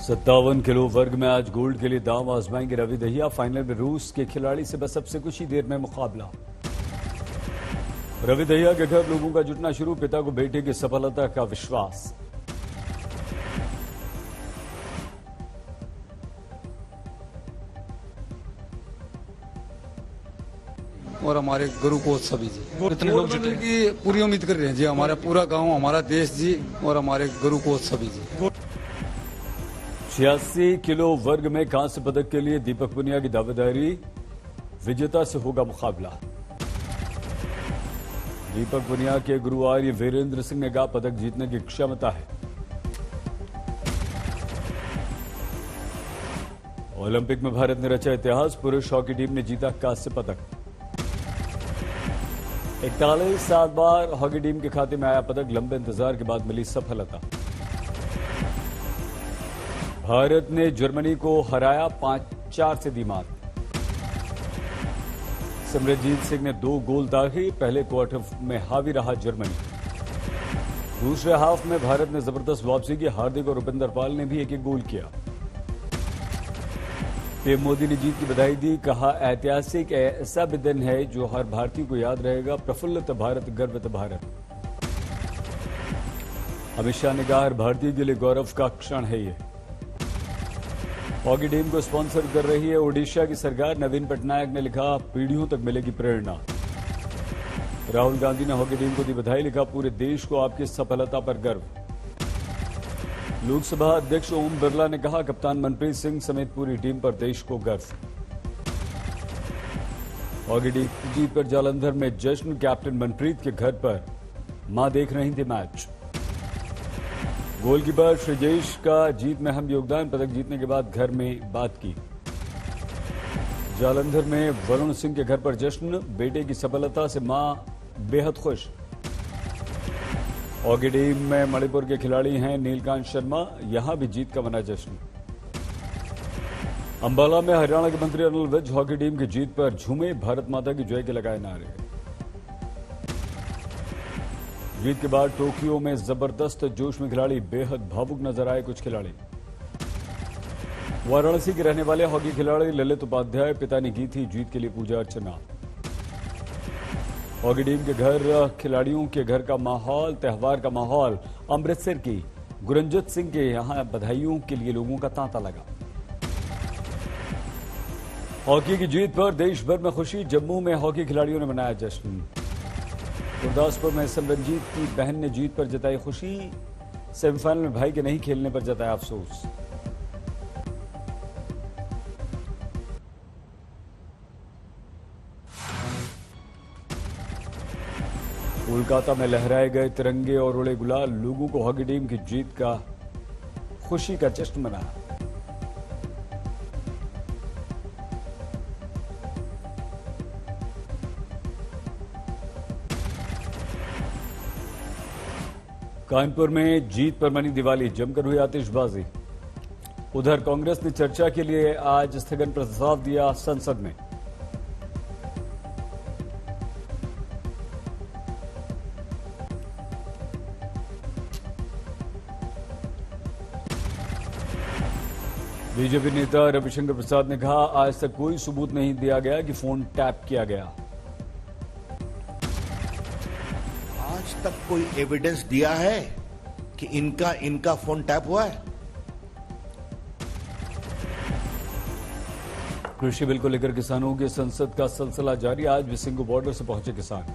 57 kilo वर्ग में आज गोल्ड के लिए दांव आजमाएंगे रवि दहिया। फाइनल में रूस के खिलाड़ी से बस अब से कुछ ही देर में मुकाबला। रवि दहिया के घर लोगों का जुटना शुरू, पिता को बेटे की सफलता का विश्वास। और हमारे गुरु को सभी जी इतने लोग जुटे की पूरी उम्मीद कर रहे हैं जी, हमारा पूरा गांव, हमारा देश जी, और हमारे गुरु को सभी जी। 86 किलो वर्ग में कांस्य पदक के लिए दीपक पुनिया की दावेदारी, विजेता से होगा मुकाबला। दीपक पुनिया के गुरु आर्य वीरेंद्र सिंह ने कहा पदक जीतने की क्षमता है। ओलंपिक में भारत ने रचा इतिहास, पुरुष हॉकी टीम ने जीता कांस्य पदक। 41 साल बाद हॉकी टीम के खाते में आया पदक, लंबे इंतजार के बाद मिली सफलता। भारत ने जर्मनी को हराया, 5-4 से दी मात। सिमरनजीत सिंह ने 2 गोल दागे, पहले क्वार्टर में हावी रहा जर्मनी। दूसरे हाफ में भारत ने जबरदस्त वापसी की, हार्दिक और उपेंद्र पाल ने भी 1-1 गोल किया। पीएम मोदी ने जीत की बधाई दी, कहा ऐतिहासिक ऐसा भी दिन है जो हर भारतीय को याद रहेगा, प्रफुल्लित भारत गर्वित भारत। अमित शाह ने कहा हर भारतीय के लिए गौरव का क्षण है ये। हॉकी टीम को स्पॉन्सर कर रही है ओडिशा की सरकार, नवीन पटनायक ने लिखा पीढ़ियों तक मिलेगी प्रेरणा। राहुल गांधी ने हॉकी टीम को दी बधाई, लिखा पूरे देश को आपकी सफलता पर गर्व। लोकसभा अध्यक्ष ओम बिरला ने कहा कप्तान मनप्रीत सिंह समेत पूरी टीम पर देश को गर्व। हॉकी टीम जीत पर जालंधर में जश्न, कैप्टन मनप्रीत के घर पर मां देख रही थी मैच। गोलकीपर श्रीजेश का जीत में अहम योगदान, पदक जीतने के बाद घर में बात की। जालंधर में वरुण सिंह के घर पर जश्न, बेटे की सफलता से मां बेहद खुश। हॉकी टीम में मणिपुर के खिलाड़ी हैं नीलकांत शर्मा, यहां भी जीत का मना जश्न। अंबाला में हरियाणा के मंत्री अनिल विज हॉकी टीम की जीत पर झूमे, भारत माता की जय के लगाए नारे। जीत के बाद टोक्यो में जबरदस्त जोश में खिलाड़ी, बेहद भावुक नजर आए कुछ खिलाड़ी। वाराणसी के रहने वाले हॉकी खिलाड़ी ललित उपाध्याय, पिता ने की थी जीत के लिए पूजा अर्चना। हॉकी टीम के घर खिलाड़ियों के घर का माहौल, त्योहार का माहौल। अमृतसर की गुरंजत सिंह के यहां बधाइयों के लिए लोगों का तांता लगा। हॉकी की जीत पर देश भर में खुशी, जम्मू में हॉकी खिलाड़ियों ने मनाया जश्न। गुरदासपुर में सिमरनजीत की बहन ने जीत पर जताई खुशी, सेमीफाइनल में भाई के नहीं खेलने पर जताया अफसोस। कोलकाता में लहराए गए तिरंगे और उड़े गुलाल, लोगों को हॉकी टीम की जीत का खुशी का जश्न मनाया। कानपुर में जीत पर मनी दिवाली, जमकर हुई आतिशबाजी। उधर कांग्रेस ने चर्चा के लिए आज स्थगन प्रस्ताव दिया संसद में। बीजेपी नेता रविशंकर प्रसाद ने कहा आज तक कोई सबूत नहीं दिया गया कि फोन टैप किया गया। आज तक कोई एविडेंस दिया है कि इनका फोन टैप हुआ है? कृषि बिल को लेकर किसानों के संसद का सिलसिला जारी, आज भी सिंगू बॉर्डर से पहुंचे किसान।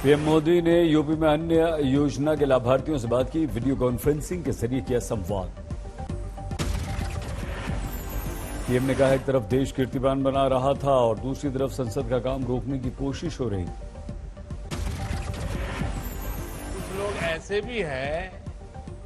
पीएम मोदी ने यूपी में अन्य योजना के लाभार्थियों से बात की, वीडियो कॉन्फ्रेंसिंग के जरिए किया संवाद। पीएम ने कहा एक तरफ देश कीर्तिमान बना रहा था और दूसरी तरफ संसद का काम रोकने की कोशिश हो रही। कुछ लोग ऐसे भी हैं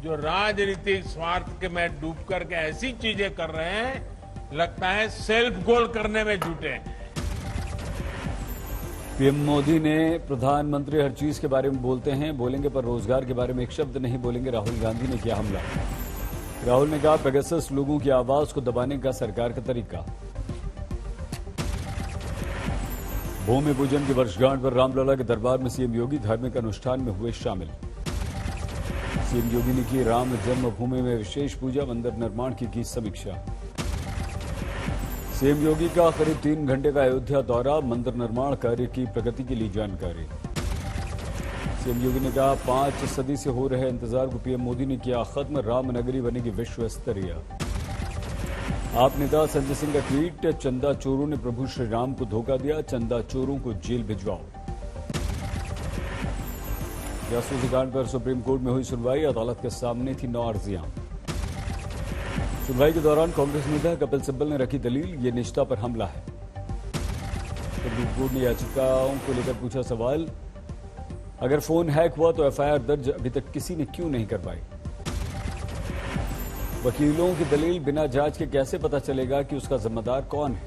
जो राजनीतिक स्वार्थ के में डूब करके ऐसी चीजें कर रहे हैं, लगता है सेल्फ गोल करने में जुटे हैं। पीएम मोदी ने प्रधानमंत्री हर चीज के बारे में बोलते हैं, बोलेंगे पर रोजगार के बारे में एक शब्द नहीं बोलेंगे, राहुल गांधी ने किया हमला। राहुल ने कहा पेगासस लोगों की आवाज को दबाने का सरकार का तरीका। भूमि पूजन की वर्षगांठ पर रामलला के दरबार में सीएम योगी धार्मिक अनुष्ठान में हुए शामिल। सीएम योगी ने की राम जन्मभूमि में विशेष पूजा, मंदिर निर्माण की समीक्षा। सीएम योगी का करीब 3 घंटे का अयोध्या दौरा, मंदिर निर्माण कार्य की प्रगति के लिए जानकारी। सीएम योगी ने कहा 5 सदी से हो रहे इंतजार को पीएम मोदी ने किया खत्म, राम नगरी बनेगी विश्व स्तरीय। आप नेता संजय सिंह का ट्वीट, चंदा चोरों ने प्रभु श्री राम को धोखा दिया, चंदा चोरों को जेल भिजवाओ। जासूसी कांड पर सुप्रीम कोर्ट में हुई सुनवाई, अदालत के सामने थी 9 अर्जियां। सुनवाई के दौरान कांग्रेस नेता कपिल सिब्बल ने रखी दलील, ये निष्ठा पर हमला है। सुप्रीम कोर्ट ने याचिकाओं को लेकर पूछा सवाल, अगर फोन हैक हुआ तो एफआईआर दर्ज अभी तक किसी ने क्यों नहीं करवाई। वकीलों की दलील, बिना जांच के कैसे पता चलेगा कि उसका जिम्मेदार कौन है।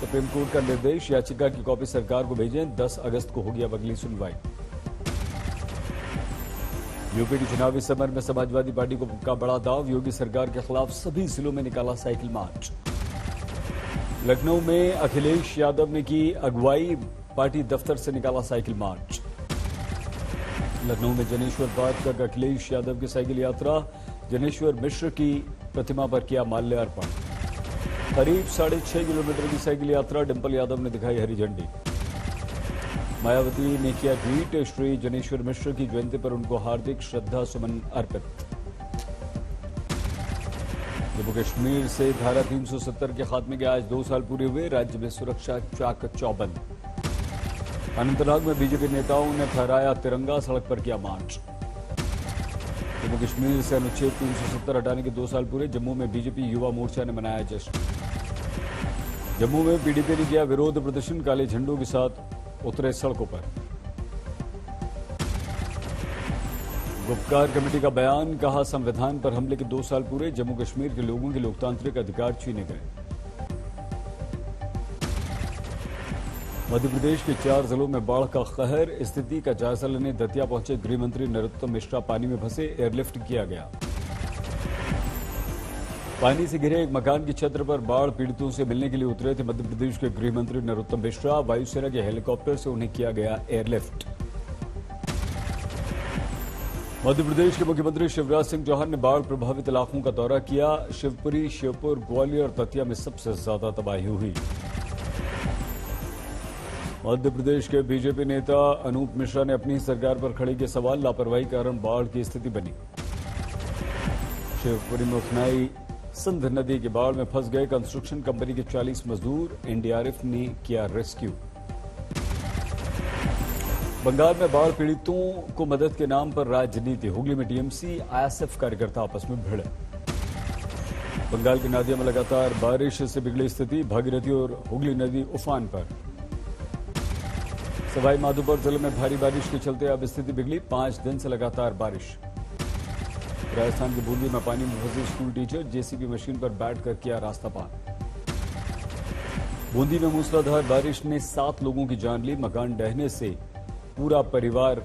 सुप्रीम कोर्ट का निर्देश, याचिका की कॉपी सरकार को भेजें, 10 अगस्त को होगी अब अगली सुनवाई। यूपी के चुनावी समर में समाजवादी पार्टी का बड़ा दाव, योगी सरकार के खिलाफ सभी जिलों में निकाला साइकिल मार्च। लखनऊ में अखिलेश यादव ने की अगुवाई, पार्टी दफ्तर से निकाला साइकिल मार्च। लखनऊ में जनेश्वर पार्क तक अखिलेश यादव की साइकिल यात्रा, जनेश्वर मिश्र की प्रतिमा पर किया माल्यार्पण। करीब 6.5 किलोमीटर की साइकिल यात्रा, डिंपल यादव ने दिखाई हरी झंडी। मायावती ने किया ट्वीट, श्री जनेश्वर मिश्र की जयंती पर उनको हार्दिक श्रद्धा सुमन अर्पित। जम्मू कश्मीर से धारा 370 के खात्मे के आज 2 साल पूरे हुए, राज्य में सुरक्षा चाक चौबंद। अनंतनाग में बीजेपी नेताओं ने फहराया तिरंगा, सड़क पर किया मार्च। जम्मू कश्मीर से अनुच्छेद 370 हटाने के 2 साल पूरे, जम्मू में बीजेपी युवा मोर्चा ने मनाया जश्न। जम्मू में पीडीपी ने किया विरोध प्रदर्शन, काले झंडों के साथ उतरे सड़कों पर। गुप्कार कमेटी का बयान, कहा संविधान पर हमले के 2 साल पूरे, जम्मू कश्मीर के लोगों के लोकतांत्रिक अधिकार छीने गए। मध्य प्रदेश के 4 जिलों में बाढ़ का कहर, स्थिति का जायजा लेने दतिया पहुंचे गृह मंत्री नरोत्तम मिश्रा, पानी में फंसे, एयरलिफ्ट किया गया। पानी से घिरे एक मकान की छत पर बाढ़ पीड़ितों से मिलने के लिए उतरे थे मध्य प्रदेश के गृह मंत्री नरोत्तम मिश्रा, वायुसेना के हेलीकॉप्टर से उन्हें किया गया एयरलिफ्ट। मध्य प्रदेश के मुख्यमंत्री शिवराज सिंह चौहान ने बाढ़ प्रभावित इलाकों का दौरा किया, शिवपुरी, श्योपुर, ग्वालियर और दतिया में सबसे ज्यादा तबाही हुई। मध्य प्रदेश के बीजेपी नेता अनूप मिश्रा ने अपनी सरकार पर खड़े किए सवाल, लापरवाही के कारण बाढ़ की स्थिति बनी। शिवपुरी में उफनाई सिंध नदी के बाढ़ में फंस गए कंस्ट्रक्शन कंपनी के 40 मजदूर, एनडीआरएफ ने किया रेस्क्यू। बंगाल में बाढ़ पीड़ितों को मदद के नाम पर राजनीति, हुगली में टीएमसी आईएसएफ कार्यकर्ता आपस में भिड़े। बंगाल की नदियों में लगातार बारिश से बिगड़ी स्थिति, भागीरथी और हुगली नदी उफान पर। सवाई माधोपुर जिले में भारी बारिश के चलते अब स्थिति बिगड़ी, 5 दिन से लगातार बारिश। राजस्थान के बूंदी में पानी में फंसे स्कूल टीचर, जेसीबी मशीन पर बैठकर किया रास्ता पार। बूंदी में मूसलाधार बारिश ने 7 लोगों की जान ली, मकान ढहने से पूरा परिवार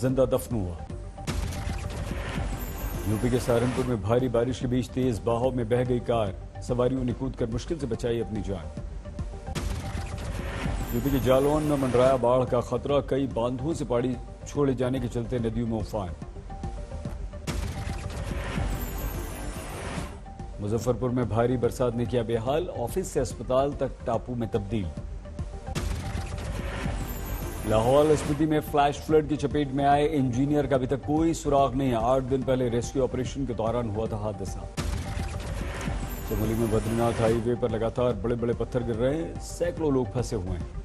जिंदा दफन हुआ। यूपी के सहारनपुर में भारी बारिश के बीच तेज बहाव में बह गई कार, सवारियों ने कूदकर मुश्किल से बचाई अपनी जान। यूपी के जालौन में मंडराया बाढ़ का खतरा, कई बांधों से पानी छोड़े जाने के चलते नदियों में उफान। मुजफ्फरपुर में भारी बरसात ने किया बेहाल, ऑफिस से अस्पताल तक टापू में तब्दील। लाहौल स्पीति में फ्लैश फ्लड की चपेट में आए इंजीनियर का अभी तक कोई सुराग नहीं है, 8 दिन पहले रेस्क्यू ऑपरेशन के दौरान हुआ था हादसा। चमोली में बद्रीनाथ हाईवे पर लगातार बड़े बड़े पत्थर गिर रहे हैं, सैकड़ों लोग फंसे हुए हैं।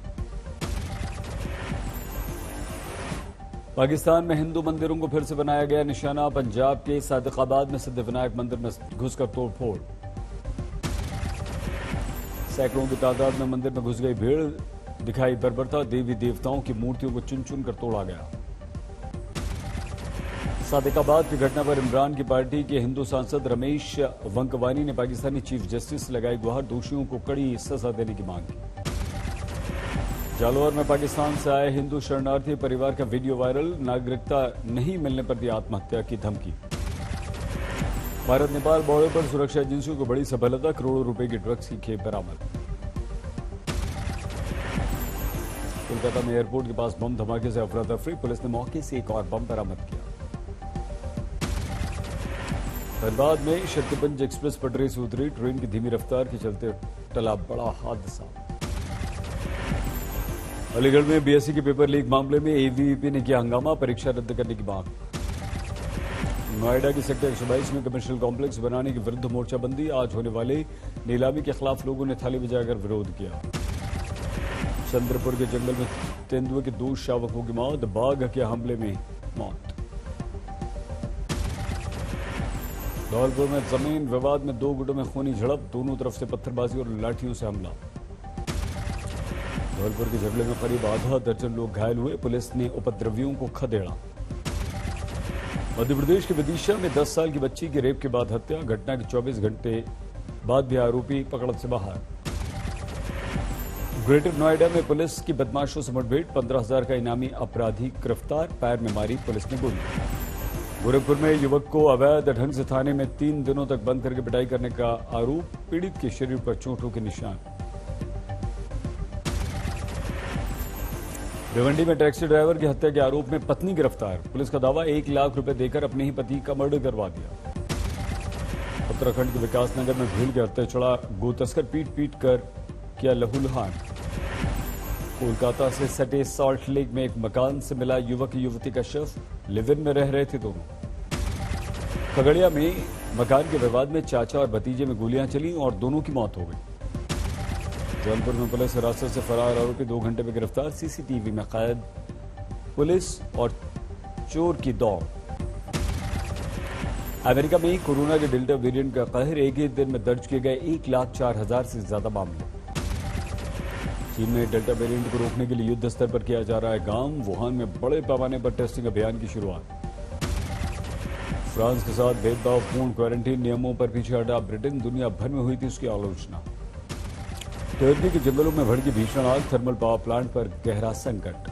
पाकिस्तान में हिंदू मंदिरों को फिर से बनाया गया निशाना, पंजाब के सादिकाबाद में सिद्धिविनायक मंदिर में घुसकर तोड़फोड़। सैकड़ों की तादाद में मंदिर में घुस गई भीड़, दिखाई बर्बरता, देवी देवताओं की मूर्तियों को चुन चुन कर तोड़ा गया। सादिकाबाद की घटना पर इमरान की पार्टी के हिंदू सांसद रमेश वंकवानी ने पाकिस्तानी चीफ जस्टिस से लगाई गुहार, दोषियों को कड़ी सजा देने की मांग की। जालौर में पाकिस्तान से आए हिंदू शरणार्थी परिवार का वीडियो वायरल, नागरिकता नहीं मिलने पर दी आत्महत्या की धमकी। भारत नेपाल बॉर्डर पर सुरक्षा एजेंसियों को बड़ी सफलता, करोड़ों रुपए की ड्रग्स की खेप बरामद। कोलकाता में एयरपोर्ट के पास बम धमाके से अफरा तफरी, पुलिस ने मौके से एक और बम बरामद किया। धनबाद में शक्तिपुंज एक्सप्रेस पटरी से उतरी, ट्रेन की धीमी रफ्तार के चलते टला बड़ा हादसा। अलीगढ़ में बीएससी के पेपर लीक मामले में एवीवीपी ने किया हंगामा, परीक्षा रद्द करने की मांग। नोएडा की सेक्टर 122 में कमर्शियल कॉम्प्लेक्स बनाने की विरुद्ध मोर्चाबंदी, आज होने वाले नीलामी के खिलाफ लोगों ने थाली बजाकर विरोध किया। चंद्रपुर के जंगल में तेंदुए के 2 शावकों की मौत, बाघ के हमले में मौत। धौलपुर में जमीन विवाद में 2 गुटों में खूनी झड़प, दोनों तरफ से पत्थरबाजी और लाठियों से हमला। धौलपुर के झगड़े में करीब आधा दर्जन लोग घायल हुए, पुलिस ने उपद्रवियों को खदेड़ा। मध्य प्रदेश के विदिशा में 10 साल की बच्ची की रेप के बाद हत्या, घटना के 24 घंटे बाद भी आरोपी पकड़ से बाहर। ग्रेटर नोएडा में पुलिस की बदमाशों से मुठभेड़, 15,000 का इनामी अपराधी गिरफ्तार, पैर में मारी पुलिस ने गोली। गोरखपुर में युवक को अवैध ढंग से थाने में 3 दिनों तक बंद करके पिटाई करने का आरोप, पीड़ित के शरीर पर चोटों के निशान। भिवंडी में टैक्सी ड्राइवर की हत्या के आरोप में पत्नी गिरफ्तार, पुलिस का दावा 1 लाख रुपए देकर अपने ही पति का मर्डर करवा दिया। उत्तराखंड के विकासनगर में भीड़ के हत्या चढ़ा, गो तस्कर पीट पीट कर किया लहूलुहान। कोलकाता से सटे सॉल्ट लेक में एक मकान से मिला युवक युवती का शव, लिव इन में रह रहे थे दोनों। खगड़िया में मकान के विवाद में चाचा और भतीजे में गोलियां चली और दोनों की मौत हो गई। जौनपुर में पुलिस हिरासत से फरार आरोपी 2 घंटे में गिरफ्तार, सीसीटीवी में कैद, पुलिस और चोर की दौड़। अमेरिका में कोरोना के डेल्टा वेरिएंट का कहर, एक ही दिन में दर्ज किए गए 1,04,000 से ज्यादा मामले। चीन में डेल्टा वेरिएंट को रोकने के लिए युद्ध स्तर पर किया जा रहा है काम, वुहान में बड़े पैमाने पर टेस्टिंग अभियान की शुरुआत। फ्रांस के साथ भेदभावपूर्ण क्वारंटीन नियमों पर पीछे हटा ब्रिटेन, दुनिया भर में हुई थी उसकी आलोचना। टर्की के जंगलों में भड़की भीषण आग, थर्मल पावर प्लांट पर गहरा संकट।